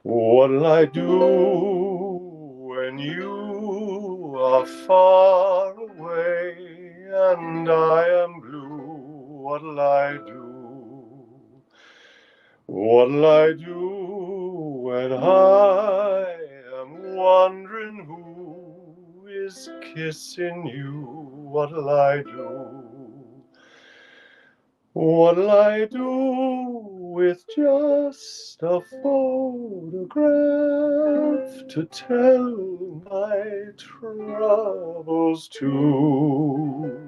What'll I do when you are far away and I am blue? What'll I do? What'll I do when I am wondering who is kissing you? What'll I do? What'll I do with just a photograph to tell my troubles to?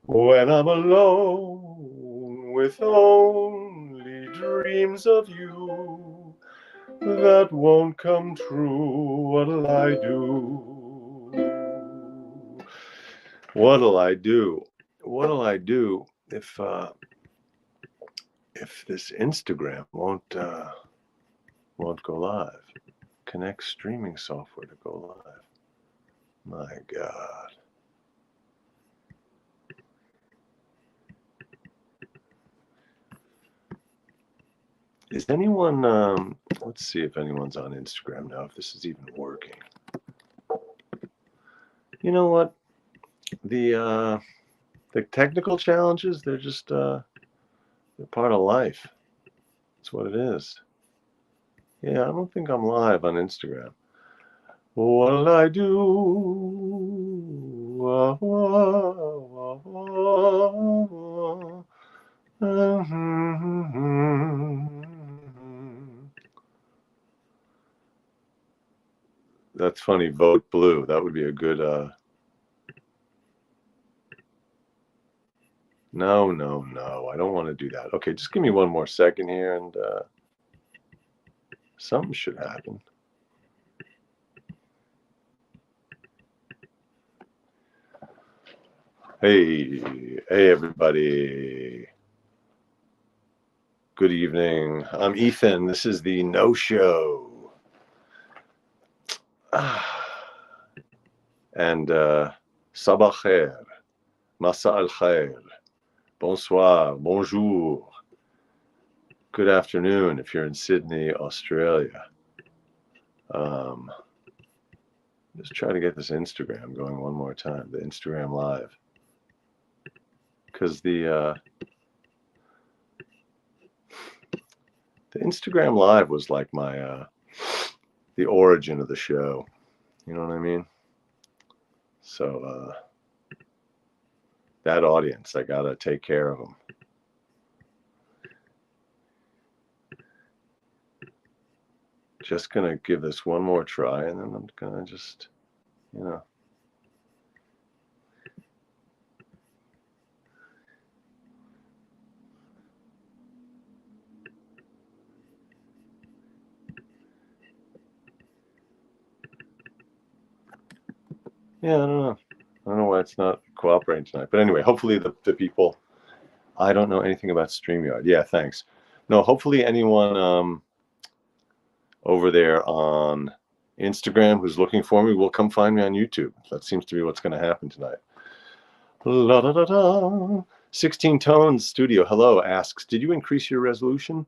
When I'm alone with only dreams of you that won't come true, what'll I do? What'll I do? What'll I do if this Instagram won't go live? Connect streaming software to go live. My God. Is anyone, let's see if anyone's on Instagram now, if this is even working. You know what? The technical challenges, they're just, they're part of life. That's what it is. Yeah, I don't think I'm live on Instagram. What'll I do? That's funny. Vote blue. That would be a good. No. I don't want to do that. Okay, just give me one more second here, and something should happen. Hey, everybody. Good evening. I'm Ethan. This is the nosho. And sabah khair, masa al khair, bonsoir, bonjour, good afternoon if you're in Sydney, Australia. Just try to get this Instagram going one more time, the Instagram live, because the Instagram live was like my the origin of the show. You know what I mean? So that audience, I gotta take care of them. Just gonna give this one more try, and then I'm gonna just, you know. Yeah, I don't know. I don't know why it's not cooperating tonight. But anyway, hopefully the people, I don't know anything about StreamYard. Yeah, thanks. No, hopefully anyone over there on Instagram who's looking for me will come find me on YouTube. That seems to be what's going to happen tonight. La da da da. 16 Tones Studio, hello, asks, did you increase your resolution?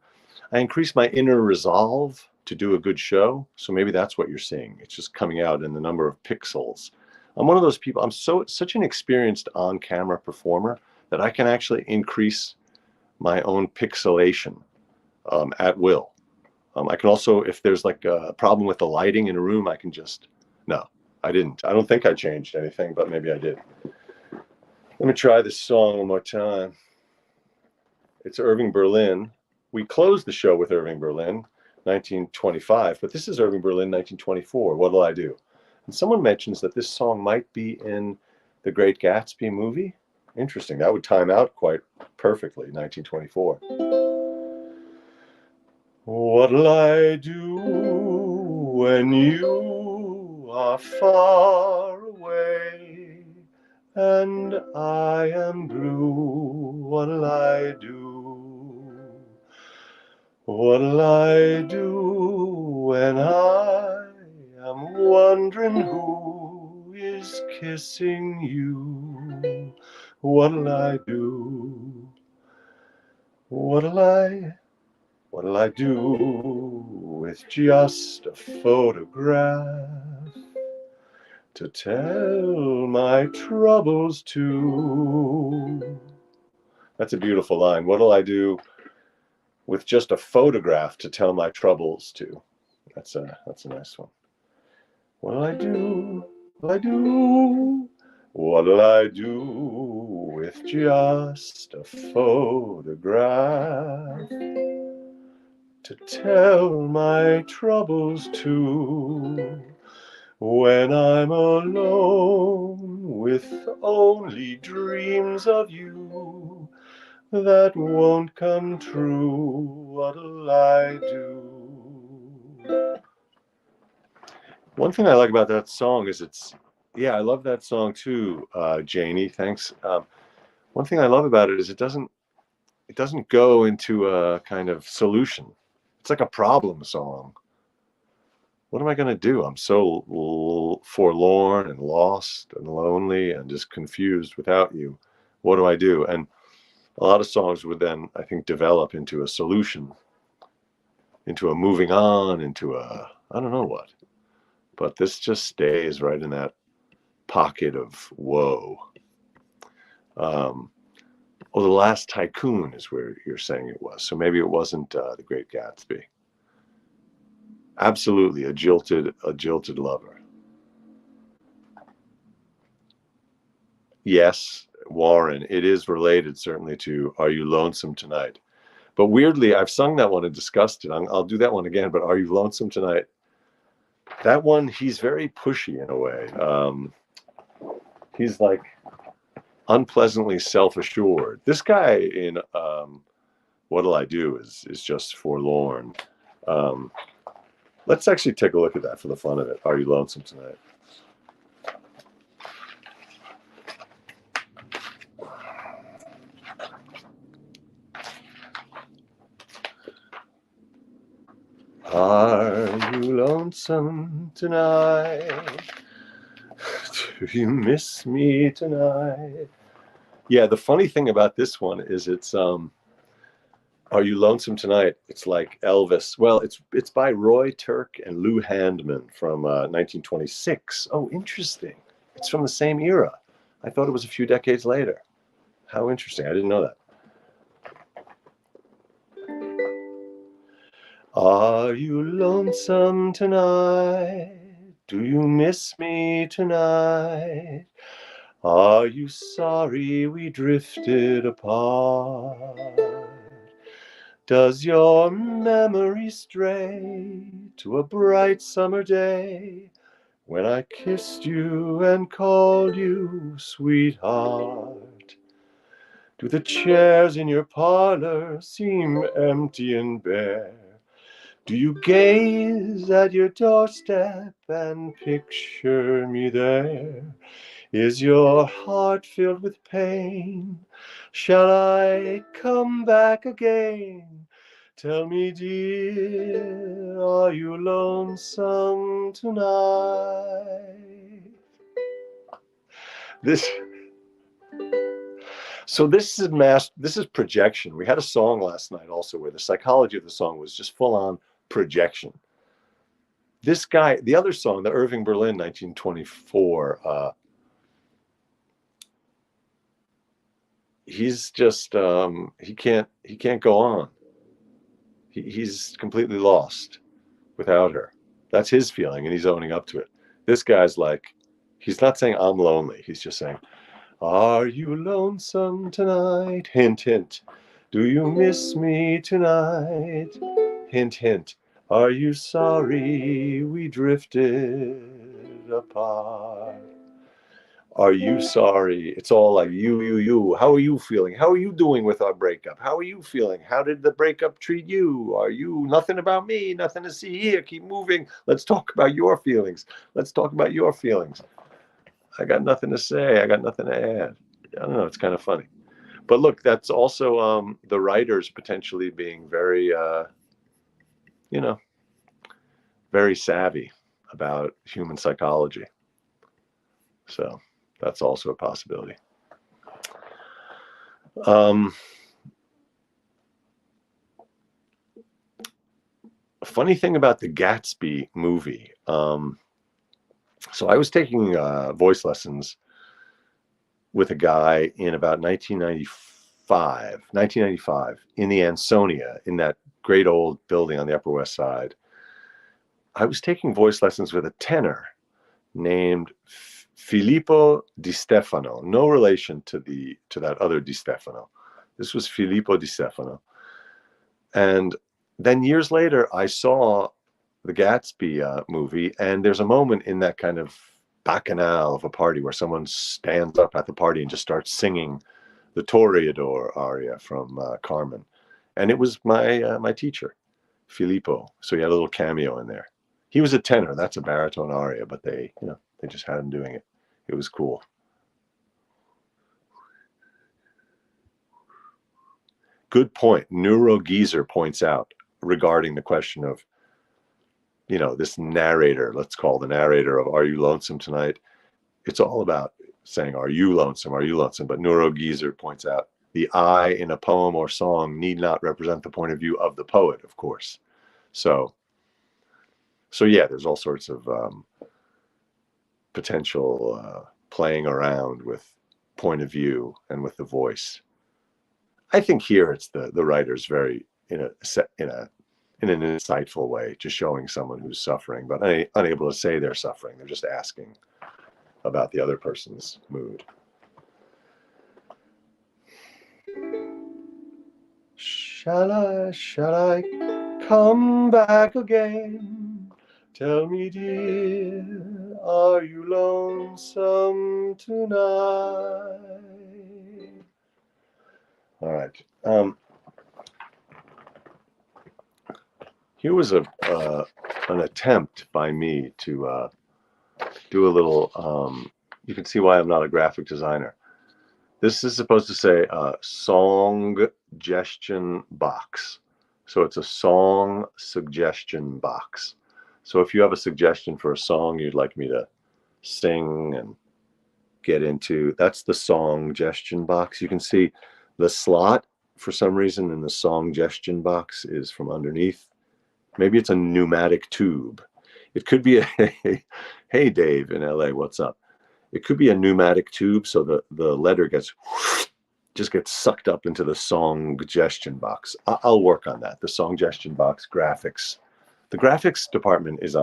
I increased my inner resolve to do a good show. So maybe that's what you're seeing. It's just coming out in the number of pixels. I'm one of those people, I'm such an experienced on-camera performer that I can actually increase my own pixelation at will. I can also, if there's like a problem with the lighting in a room, I can just, no, I didn't. I don't think I changed anything, but maybe I did. Let me try this song one more time. It's Irving Berlin. We closed the show with Irving Berlin, 1925, but this is Irving Berlin, 1924. What'll I do? And someone mentions that this song might be in the Great Gatsby movie. Interesting. That would time out quite perfectly, 1924. What'll I do when you are far away and I am blue? What'll I do? What'll I do when I am wondering who is kissing you? What'll I do? What'll I do with just a photograph to tell my troubles to? That's a beautiful line. What'll I do with just a photograph to tell my troubles to? That's a nice one. What'll I do? What'll I do? What'll I do with just a photograph to tell my troubles to? When I'm alone with only dreams of you that won't come true, what'll I do? One thing I like about that song is I love that song too, Janie. Thanks. One thing I love about it is it doesn't go into a kind of solution. It's like a problem song. What am I going to do? I'm so forlorn and lost and lonely and just confused without you. What do I do? And a lot of songs would then, I think, develop into a solution, into a moving on, into a, I don't know what. But this just stays right in that pocket of woe. The Last Tycoon is where you're saying it was. So maybe it wasn't The Great Gatsby. Absolutely, a jilted lover. Yes, Warren, it is related certainly to Are You Lonesome Tonight? But weirdly, I've sung that one and discussed it. I'll do that one again, but Are You Lonesome Tonight? That one, he's very pushy in a way. He's like unpleasantly self-assured. This guy in What'll I Do is just forlorn. Let's actually take a look at that for the fun of it. Are You Lonesome Tonight? Are you lonesome tonight? Do you miss me tonight? Yeah, the funny thing about this one is it's Are You Lonesome Tonight? It's like Elvis. Well, it's by Roy Turk and Lou Handman from 1926. Oh, interesting. It's from the same era. I thought it was a few decades later. How interesting. I didn't know that. Are you lonesome tonight? Do you miss me tonight? Are you sorry we drifted apart? Does your memory stray to a bright summer day when I kissed you and called you sweetheart? Do the chairs in your parlor seem empty and bare? Do you gaze at your doorstep and picture me there? Is your heart filled with pain? Shall I come back again? Tell me, dear, are you lonesome tonight? This is projection. We had a song last night also where the psychology of the song was just full on projection. This guy, the other song, the Irving Berlin 1924, he's just he can't go on. He's completely lost without her. That's his feeling, and he's owning up to it. This guy's like, he's not saying I'm lonely. He's just saying, Are you lonesome tonight? Hint, hint. Do you miss me tonight? Hint, hint. Are you sorry we drifted apart? Are you sorry? It's all like you. How are you feeling? How are you doing with our breakup? How are you feeling? How did the breakup treat you? Are you nothing about me? Nothing to see here. Keep moving. Let's talk about your feelings. Let's talk about your feelings. I got nothing to say. I got nothing to add. I don't know. It's kind of funny. But look, that's also the writers potentially being very, you know, very savvy about human psychology. So that's also a possibility. Funny thing about the Gatsby movie. So I was taking voice lessons with a guy in about 1995 in the Ansonia, in that great old building on the Upper West Side. I was taking voice lessons with a tenor named Filippo Di Stefano, no relation to that other Di Stefano. This was Filippo Di Stefano. And then years later, I saw the Gatsby movie, and there's a moment in that kind of bacchanal of a party where someone stands up at the party and just starts singing the Toreador aria from Carmen. And it was my teacher, Filippo. So he had a little cameo in there. He was a tenor. That's a baritone aria, but they just had him doing it. It was cool. Good point. Neuro Geezer points out regarding the question of, this narrator, let's call the narrator of Are You Lonesome Tonight? It's all about saying, are you lonesome? Are you lonesome? But Neuro Geezer points out the I in a poem or song need not represent the point of view of the poet, of course. So yeah, there's all sorts of potential playing around with point of view and with the voice. I think here it's the writer's very in an insightful way, just showing someone who's suffering, but unable to say they're suffering. They're just asking about the other person's mood. Shall I come back again? Tell me, dear, are you lonesome tonight? All right. Here was an attempt by me to do a little. You can see why I'm not a graphic designer. This is supposed to say song-gestion box. So it's a song suggestion box. So if you have a suggestion for a song you'd like me to sing and get into, that's the song-gestion box. You can see the slot, for some reason, in the song-gestion box is from underneath. Maybe it's a pneumatic tube. It could be hey, Dave in LA, what's up? It could be a pneumatic tube, so the letter just gets sucked up into the song-gestion box. I'll work on that. The song-gestion box graphics. The graphics department has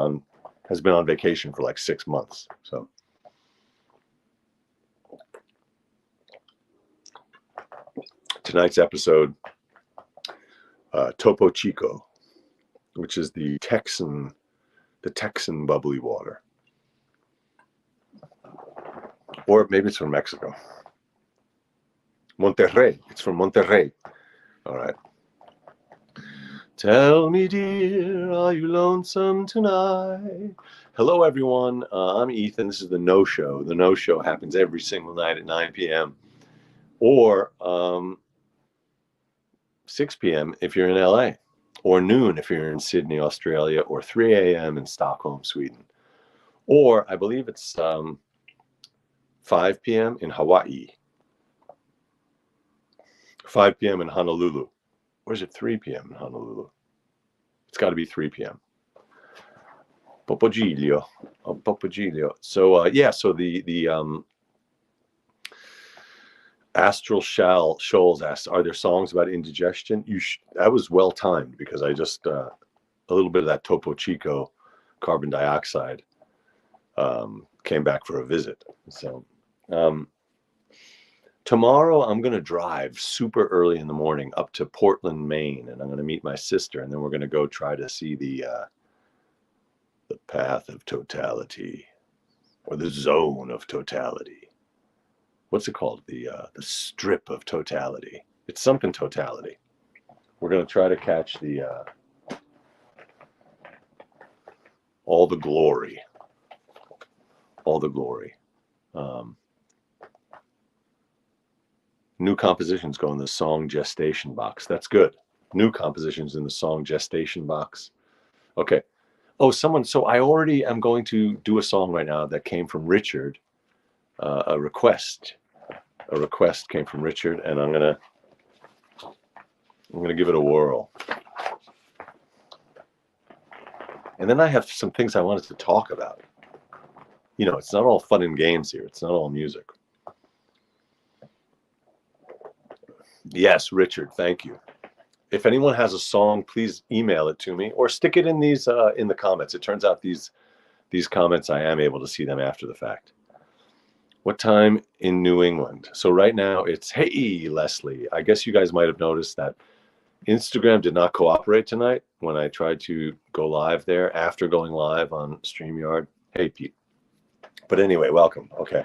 been on vacation for like 6 months. So tonight's episode, Topo Chico, which is the Texan bubbly water. Or maybe it's from Mexico. Monterrey. It's from Monterrey. All right. Tell me, dear, are you lonesome tonight? Hello, everyone. I'm Ethan. This is the nosho. The nosho happens every single night at 9 p.m. or 6 p.m. if you're in LA, or noon if you're in Sydney, Australia, or 3 a.m. in Stockholm, Sweden. Or I believe it's 5 p.m. in Hawaii, 5 p.m. in Honolulu. Or is it 3 p.m. in Honolulu? It's got to be 3 p.m. Popogilio. So so the Astral Shoals asked, are there songs about indigestion? That was well timed, because I just a little bit of that Topo Chico carbon dioxide came back for a visit. So Tomorrow, I'm going to drive super early in the morning up to Portland, Maine, and I'm going to meet my sister, and then we're going to go try to see the path of totality, or the zone of totality. What's it called? The strip of totality. It's something totality. We're going to try to catch the all the glory. New compositions go in the song gestation box. That's good. New compositions in the song gestation box. Okay. Oh, so I already am going to do a song right now that came from Richard. A request came from Richard, and I'm gonna give it a whirl. And then I have some things I wanted to talk about. You know, it's not all fun and games here. It's not all music. Yes, Richard, thank you. If anyone has a song, please email it to me or stick it in these in the comments. It turns out these comments, I am able to see them after the fact. What time in New England? So right now it's, hey, Leslie. I guess you guys might have noticed that Instagram did not cooperate tonight when I tried to go live there after going live on StreamYard. Hey, Pete. But anyway, welcome. Okay.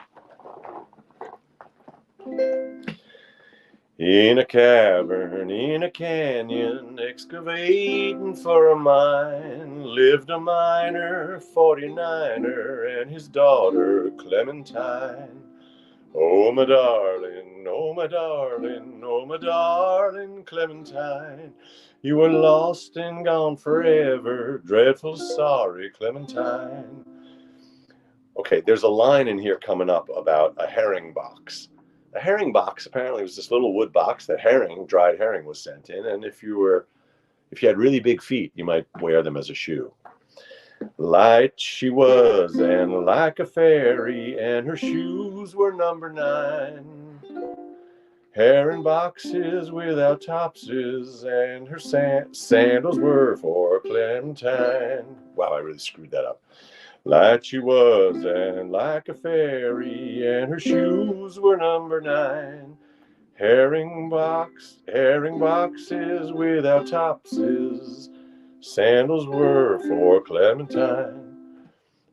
In a cavern, in a canyon, excavating for a mine, lived a miner, 49er, and his daughter, Clementine. Oh, my darling, oh, my darling, oh, my darling, Clementine. You were lost and gone forever, dreadful sorry, Clementine. Okay, there's a line in here coming up about a herring box. A herring box apparently was this little wood box that dried herring was sent in, and if you had really big feet, you might wear them as a shoe. Light she was and like a fairy, and her shoes were number 9. Herring boxes without topses, and her sandals were for Clementine. Wow, I really screwed that up. Light she was and like a fairy, and her shoes were number 9. Herring boxes without topses, sandals were for Clementine.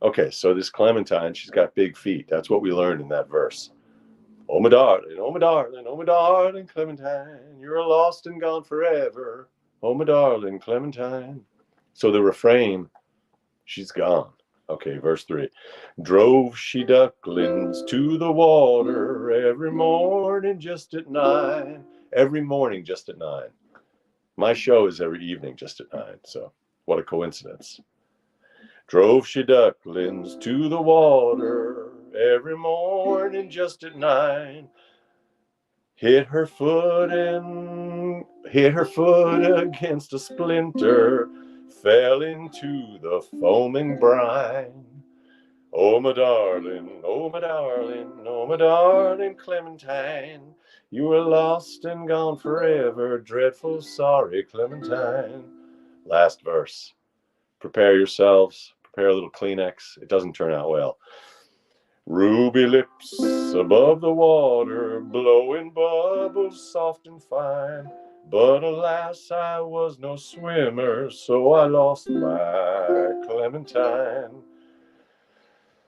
Okay, so this Clementine, she's got big feet. That's what we learned in that verse. Oh, my darling, oh, my darling, oh, my darling, Clementine, you're lost and gone forever. Oh, my darling, Clementine. So the refrain, she's gone. Okay, verse 3. Drove she ducklings to the water every morning just at 9. Every morning just at 9. My show is every evening just at 9, so what a coincidence. Drove she ducklings to the water every morning just at 9. Hit her foot against a splinter, fell into the foaming brine. Oh, my darling, oh, my darling, oh, my darling Clementine, you were lost and gone forever, dreadful sorry, Clementine. Last verse. Prepare yourselves, prepare a little Kleenex. It doesn't turn out well. Ruby lips above the water, blowing bubbles soft and fine. But alas, I was no swimmer, so I lost my Clementine.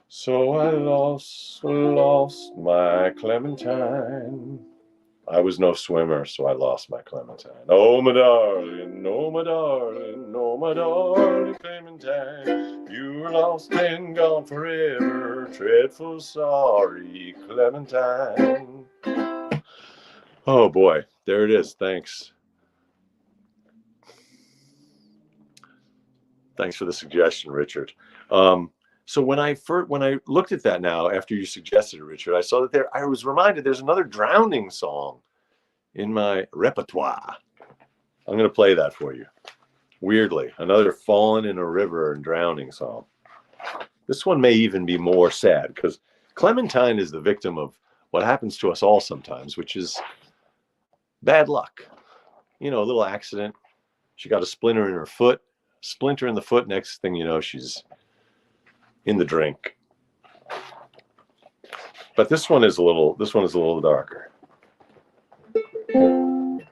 So I lost my Clementine. I was no swimmer, so I lost my Clementine. Oh, my darling, oh, my darling, oh, my darling Clementine, you were lost and gone forever, dreadful sorry, Clementine. Oh, boy, there it is. Thanks. Thanks for the suggestion, Richard. So when I looked at that now, after you suggested it, Richard, I saw that I was reminded there's another drowning song in my repertoire. I'm going to play that for you. Weirdly, another fallen in a river and drowning song. This one may even be more sad because Clementine is the victim of what happens to us all sometimes, which is bad luck. You know, a little accident. She got a splinter in her foot. Splinter in the foot. Next thing you know, she's in the drink. But this one is a little darker. Good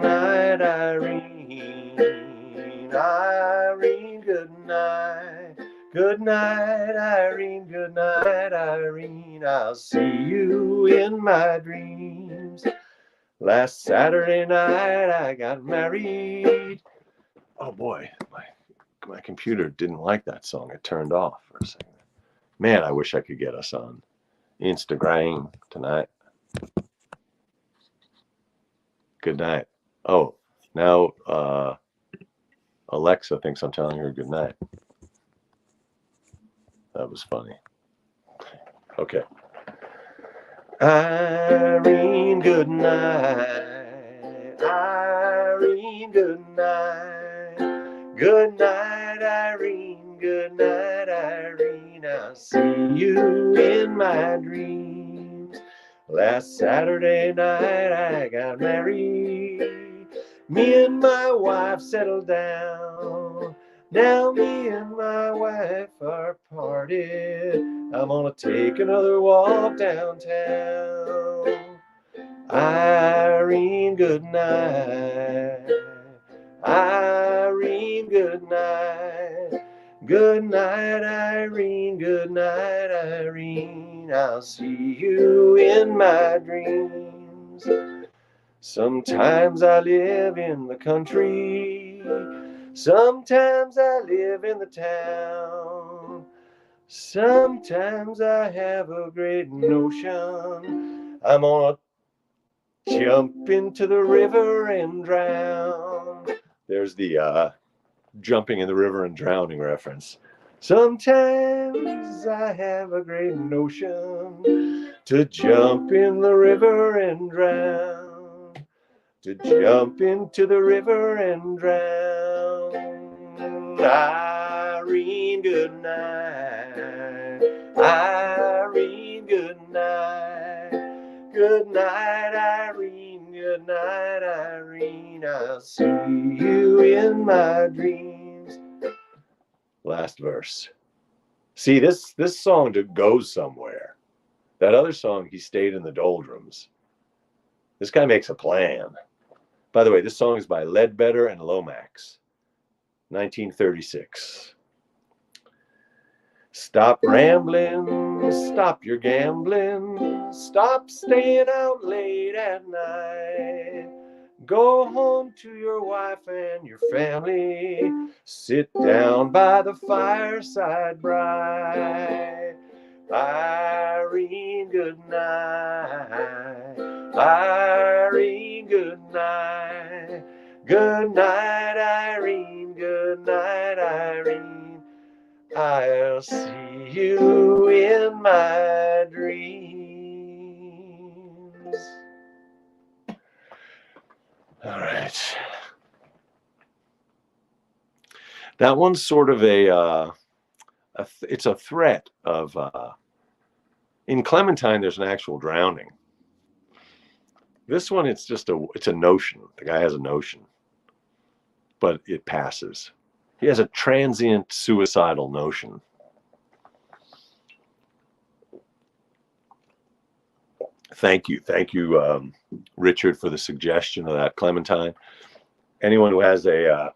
night, Irene. Irene, good night. Good night, Irene. Good night, Irene. I'll see you in my dreams. Last Saturday night I got married. Oh boy, my computer didn't like that song. It turned off for a second. Man, I wish I could get us on Instagram tonight. Good night. Oh, now Alexa thinks I'm telling her good night. That was funny. Okay. Irene, good night. Irene, good night. Good night, Irene. Good night, Irene. I'll see you in my dreams. Last Saturday night I got married. Me and my wife settled down. Now me and my wife are parted. I'm gonna take another walk downtown. Irene, good night. Irene, good night. Good night, Irene. Good night, Irene. I'll see you in my dreams. Sometimes I live in the country. Sometimes I live in the town. Sometimes I have a great notion. I'm gonna jump into the river and drown. There's the jumping in the river and drowning reference. Sometimes I have a great notion to jump in the river and drown. To jump into the river and drown. Irene, good night. Irene, good night. Good night, Irene. Good night, Irene. I'll see you in my dreams. Last verse. See, this song goes somewhere. That other song, he stayed in the doldrums. This guy makes a plan. By the way, this song is by Ledbetter and Lomax, 1936. Stop rambling, stop your gambling, stop staying out late at night. Go home to your wife and your family, sit down by the fireside bright. Irene, good night. Irene, good night. Good night, Irene. Good night, Irene. I'll see you in my dreams. All right. That one's sort of it's a threat of, in Clementine, there's an actual drowning. This one, it's a notion. The guy has a notion, but it passes. He has a transient suicidal notion. Thank you, Richard, for the suggestion of that Clementine. Anyone who has a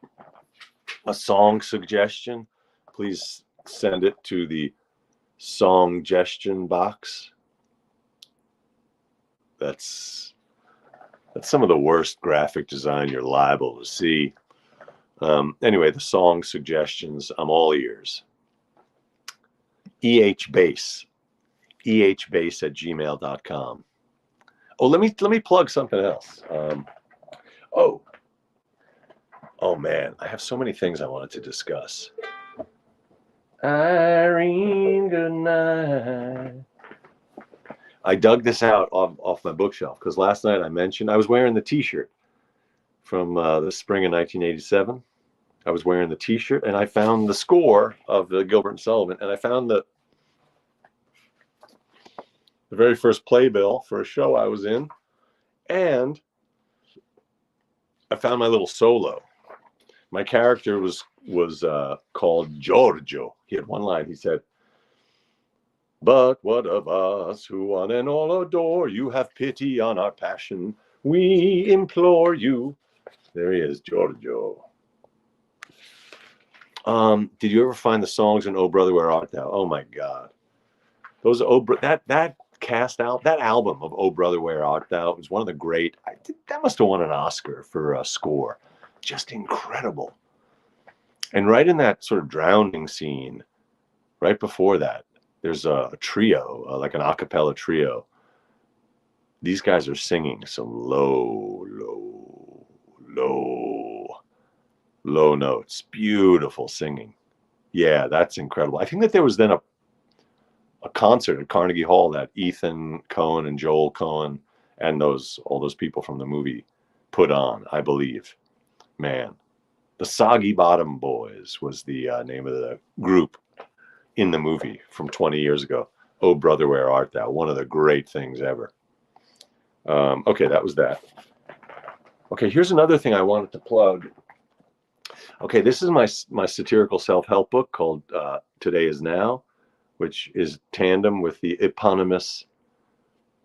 song suggestion, please send it to the songgestion box. That's some of the worst graphic design you're liable to see. Anyway, the song suggestions, I'm all ears. ehbase at gmail.com. Oh, let me plug something else. Oh man, I have so many things I wanted to discuss. Irene, good night. I dug this out off my bookshelf because last night I mentioned I was wearing the T-shirt from the spring of 1987. I was wearing the T-shirt and I found the score of Gilbert and Sullivan, and I found the very first playbill for a show I was in, and I found my little solo. My character was called Giorgio. He had one line. He said, But what of us who one and all adore you? Have pity on our passion, we implore you. There he is, Giorgio. Did you ever find the songs in Oh Brother Where Art Thou? Oh my God, those that cast out that album of Oh Brother Where Art Thou was one of the great. That must have won an Oscar for a score, just incredible. And right in that sort of drowning scene, right before that, there's a trio, like an a cappella trio. These guys are singing some low notes, beautiful singing. Yeah, that's incredible. I think that there was then a concert at Carnegie Hall that Ethan Cohen and Joel Cohen and all those people from the movie put on, I believe. Man, the Soggy Bottom Boys was the name of the group in the movie from 20 years ago. Oh Brother Where Art Thou? One of the great things ever. Okay, that was that. Okay, here's another thing I wanted to plug. Okay, this is my satirical self-help book called Today Is Now, which is tandem with the eponymous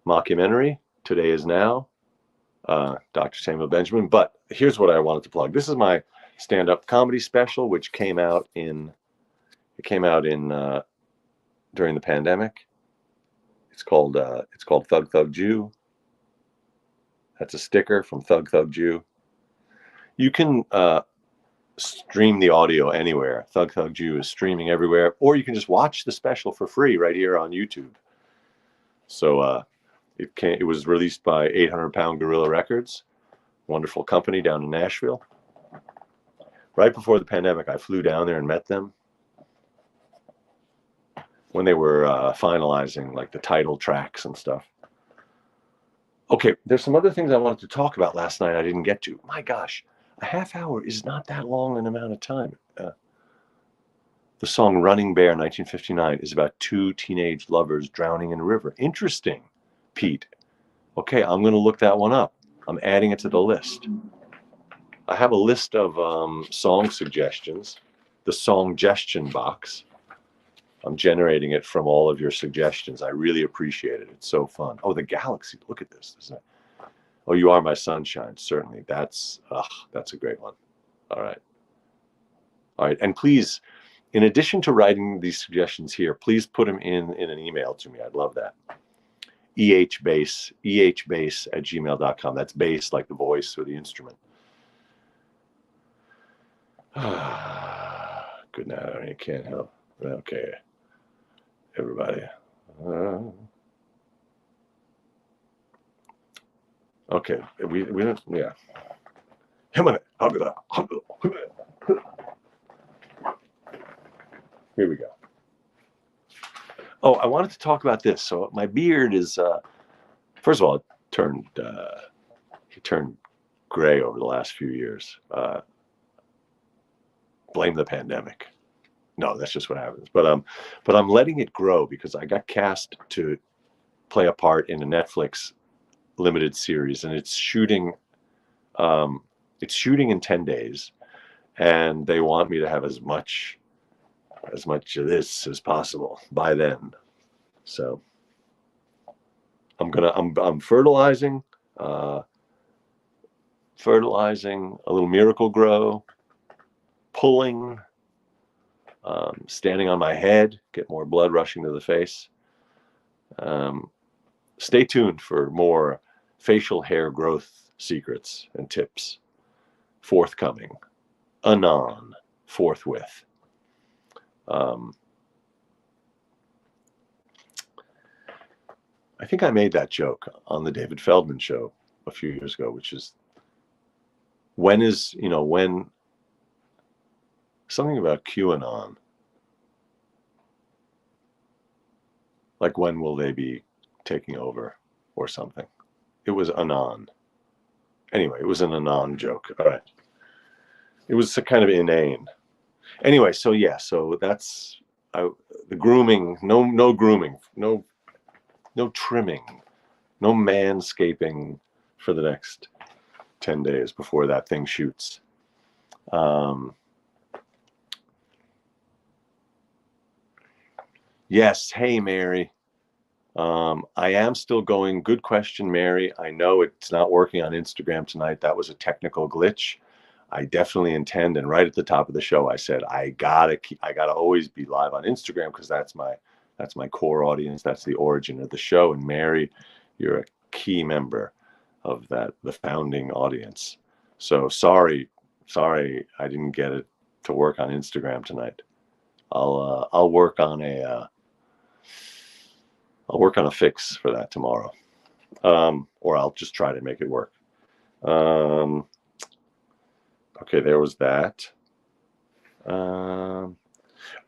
mockumentary Today Is Now, Dr. Samuel Benjamin. But here's what I wanted to plug. This is my stand-up comedy special, which came out in during the pandemic. It's called Thug Thug Jew. That's a sticker from Thug Thug Jew. You can stream the audio anywhere. Thug Thug Jew is streaming everywhere, or you can just watch the special for free right here on YouTube. So it was released by 800 Pound Gorilla Records, wonderful company down in Nashville. Right before the pandemic, I flew down there and met them when they were finalizing like the title tracks and stuff. Okay, there's some other things I wanted to talk about last night I didn't get to. My gosh, a half hour is not that long an amount of time. The song Running Bear, 1959, is about two teenage lovers drowning in a river. Interesting, Pete. Okay, I'm going to look that one up. I'm adding it to the list. I have a list of song suggestions, the songgestion box. I'm generating it from all of your suggestions. I really appreciate it. It's so fun. Oh, the galaxy. Look at this. Isn't it? Oh, You Are My Sunshine. Certainly. That's a great one. All right. All right. And please, in addition to writing these suggestions here, please put them in an email to me. I'd love that. ehbase@gmail.com. That's bass like the voice or the instrument. Good night, Irene. Can't help. Okay. Everybody. Okay. We don't, yeah. Here we go. Oh, I wanted to talk about this. So my beard is, first of all, it turned gray over the last few years. Blame the pandemic. No, that's just what happens. But I'm letting it grow because I got cast to play a part in a Netflix limited series, and it's shooting in 10 days, and they want me to have as much of this as possible by then. So I'm fertilizing a little Miracle Grow, pulling, standing on my head, get more blood rushing to the face. Stay tuned for more facial hair growth secrets and tips forthcoming, anon, forthwith. I think I made that joke on the David Feldman show a few years ago, which is when something about QAnon. Like, when will they be taking over or something? It was anon. Anyway, it was an anon joke. All right. It was kind of inane. Anyway, so yeah, so that's the grooming. No grooming. No trimming. No manscaping for the next 10 days before that thing shoots. Yes. Hey, Mary. I am still going. Good question, Mary. I know it's not working on Instagram tonight. That was a technical glitch. I definitely intend, and right at the top of the show, I said I gotta always be live on Instagram because that's my core audience. That's the origin of the show. And Mary, you're a key member of that, the founding audience. So sorry, I didn't get it to work on Instagram tonight. I'll work on a fix for that tomorrow, or I'll just try to make it work. Okay, there was that. Oh,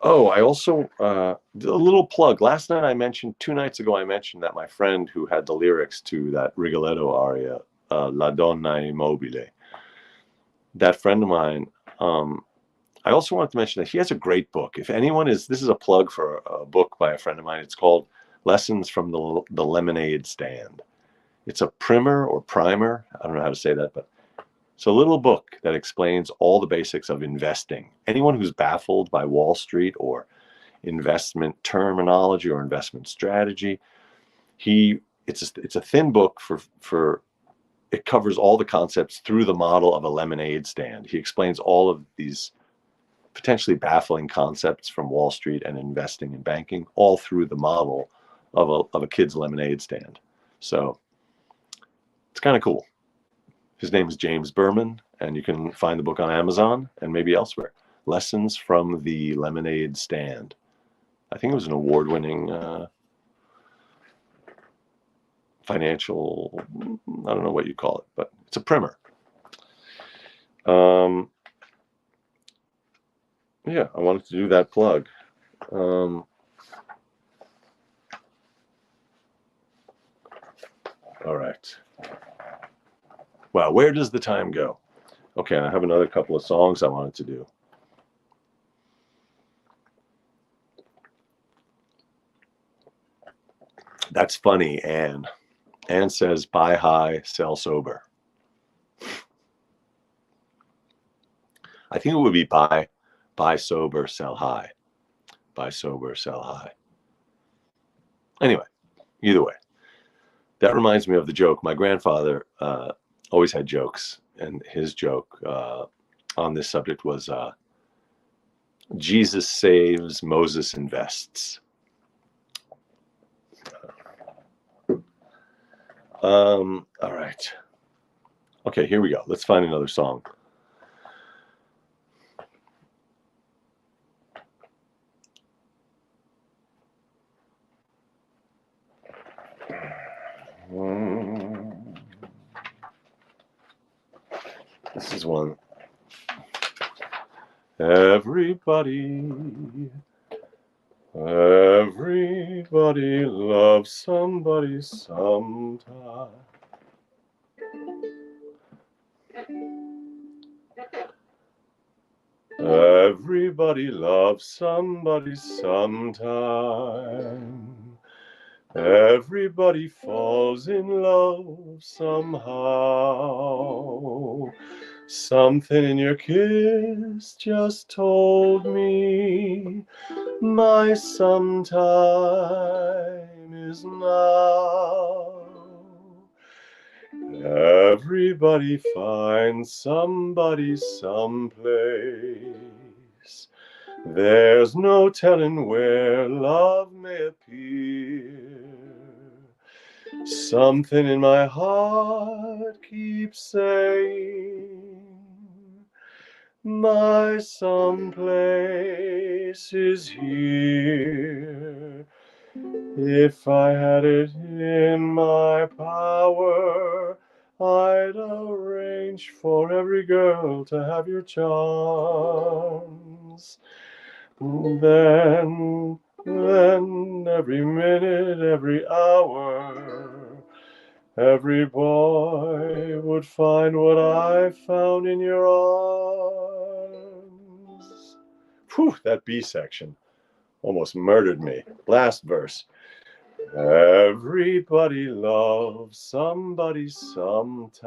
I also a little plug. Last night I mentioned, 2 nights ago I mentioned that my friend who had the lyrics to that Rigoletto aria, La Donna Immobile, that friend of mine. I also wanted to mention that he has a great book. If anyone is, this is a plug for a book by a friend of mine. It's called Lessons from the Lemonade Stand. It's a primer or primer. I don't know how to say that, but it's a little book that explains all the basics of investing. Anyone who's baffled by Wall Street or investment terminology or investment strategy, it's a thin book for it covers all the concepts through the model of a lemonade stand. He explains all of these potentially baffling concepts from Wall Street and investing and banking, all through the model of a kid's lemonade stand. So it's kind of cool. His name is James Berman, and you can find the book on Amazon and maybe elsewhere. Lessons from the Lemonade Stand. I think it was an award-winning financial, I don't know what you call it, but it's a primer. Yeah, I wanted to do that plug. All right. Wow, where does the time go? Okay, I have another couple of songs I wanted to do. That's funny, Anne. Anne says, buy high, sell sober. I think it would be buy sober, sell high. Buy sober, sell high. Anyway, either way. That reminds me of the joke. My grandfather always had jokes, and his joke on this subject was Jesus saves, Moses invests. All right. Okay, here we go. Let's find another song. This is one. Everybody loves somebody sometime. Everybody loves somebody sometime. Everybody falls in love somehow. Something in your kiss just told me my sometime is now. Everybody finds somebody someplace. There's no telling where love may appear. Something in my heart keeps saying my someplace is here. If I had it in my power, I'd arrange for every girl to have your charms. Then every minute, every hour, every boy would find what I found in your arms. Whew, that B section almost murdered me. Last verse. Everybody loves somebody sometime.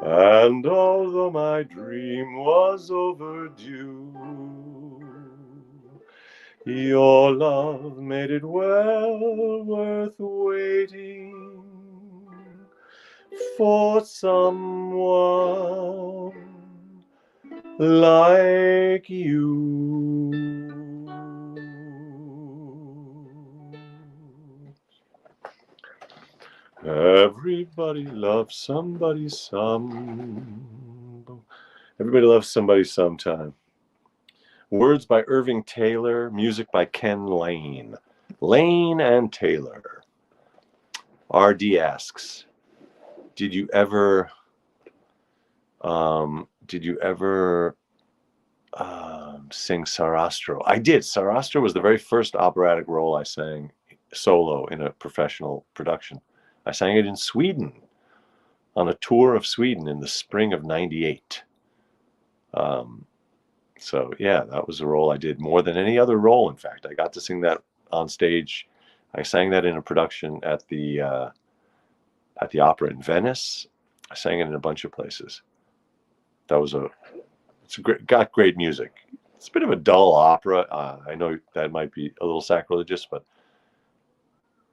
And although my dream was overdue, Your love made it well worth waiting for someone like you. Everybody loves somebody Everybody loves somebody sometime. Words by Irving Taylor, music by Ken Lane. Lane and Taylor. RD asks, did you ever sing Sarastro? I did. Sarastro was the very first operatic role I sang solo in a professional production. I sang it in Sweden on a tour of Sweden in the spring of '98. So yeah, that was a role I did more than any other role. In fact, I got to sing that on stage. I sang that in a production at the opera in Venice. I sang it in a bunch of places. Got great music. It's a bit of a dull opera. I know that might be a little sacrilegious, but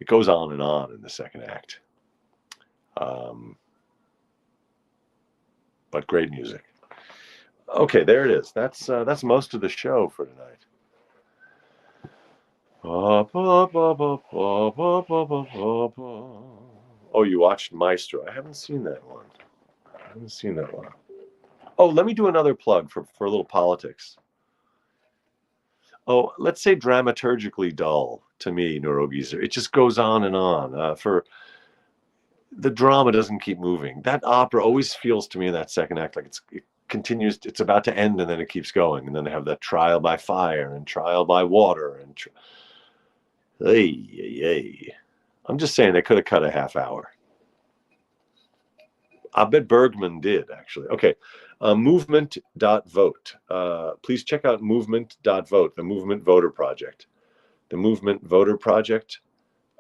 it goes on in the second act. But great music. Okay, there it is. That's most of the show for tonight. Oh, you watched Maestro. I haven't seen that one. Oh, let me do another plug for a little politics. Oh, let's say dramaturgically dull to me, Neurogeezer. It just goes on and on. For the drama doesn't keep moving. That opera always feels to me in that second act like it continues. It's about to end, and then it keeps going, and then they have that trial by fire and trial by water and. I'm just saying they could have cut a half hour. I bet Bergman did, actually. Okay. Movement.vote. Please check out movement.vote, the Movement Voter Project. The Movement Voter Project,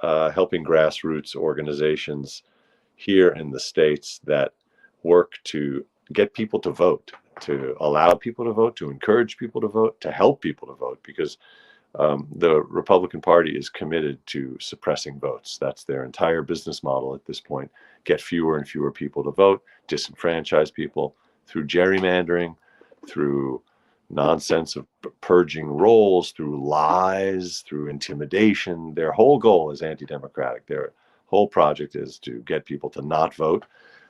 helping grassroots organizations here in the States that work to get people to vote, to allow people to vote, to encourage people to vote, to help people to vote, because the Republican Party is committed to suppressing votes. That's their entire business model at this point. Get fewer and fewer people to vote, disenfranchise people through gerrymandering, through nonsense of purging rolls, through lies, through intimidation. Their whole goal is anti-democratic. Their whole project is to get people to not vote.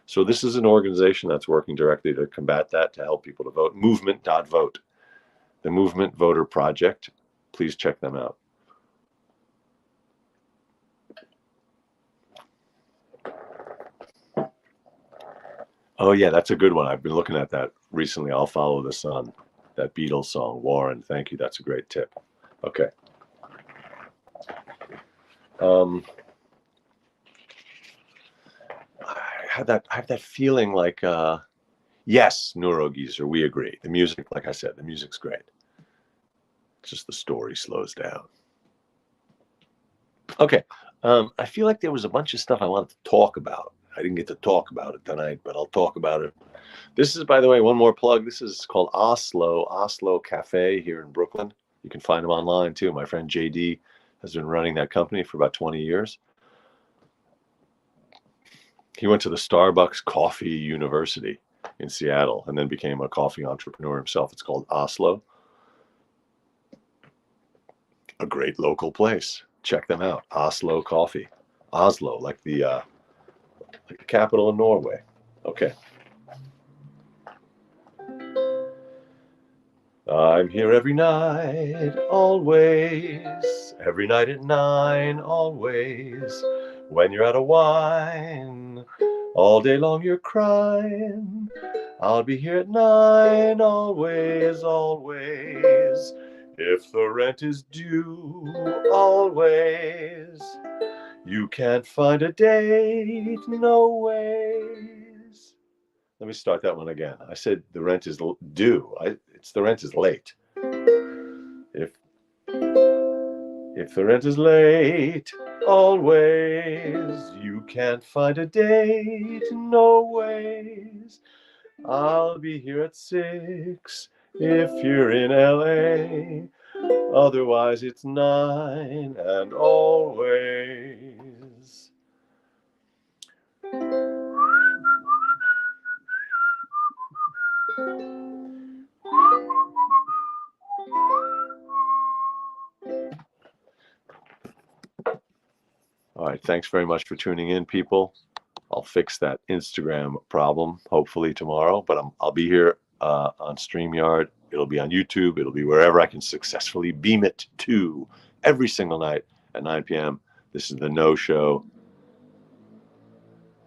So this is an organization that's working directly to combat that, to help people to vote. Movement.vote, the Movement Voter Project. Please check them out. Oh yeah, that's a good one. I've been looking at that recently. I'll follow the sun. That Beatles song, Warren. Thank you. That's a great tip. Okay. I have that feeling like yes, Neurogeezer, we agree. The music, like I said, the music's great. Just the story slows down. Okay. I feel like there was a bunch of stuff I wanted to talk about. I didn't get to talk about it tonight, but I'll talk about it. This is, by the way, one more plug. This is called Oslo Cafe here in Brooklyn. You can find them online too. My friend JD has been running that company for about 20 years. He went to the Starbucks Coffee University in Seattle and then became a coffee entrepreneur himself. It's called Oslo. A great local place. Check them out. Oslo Coffee. Oslo, like the capital of Norway. Okay. I'm here every night, always. Every night at 9, always. When you're out of wine, all day long you're crying. I'll be here at 9, always, always. If the rent is due, always. You can't find a date, no ways. Let me start that one again. I said the rent is due. It's the rent is late. If the rent is late, always. You can't find a date, no ways. I'll be here at 6 if you're in LA. Otherwise, it's 9 and always. All right. Thanks very much for tuning in, people. I'll fix that Instagram problem hopefully tomorrow, but I'll be here on StreamYard. It'll be on YouTube. It'll be wherever I can successfully beam it to every single night at 9 p.m. This is the No Show.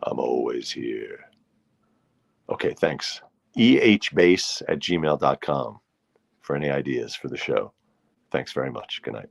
I'm always here. Okay, thanks. ehbase@gmail.com for any ideas for the show. Thanks very much. Good night.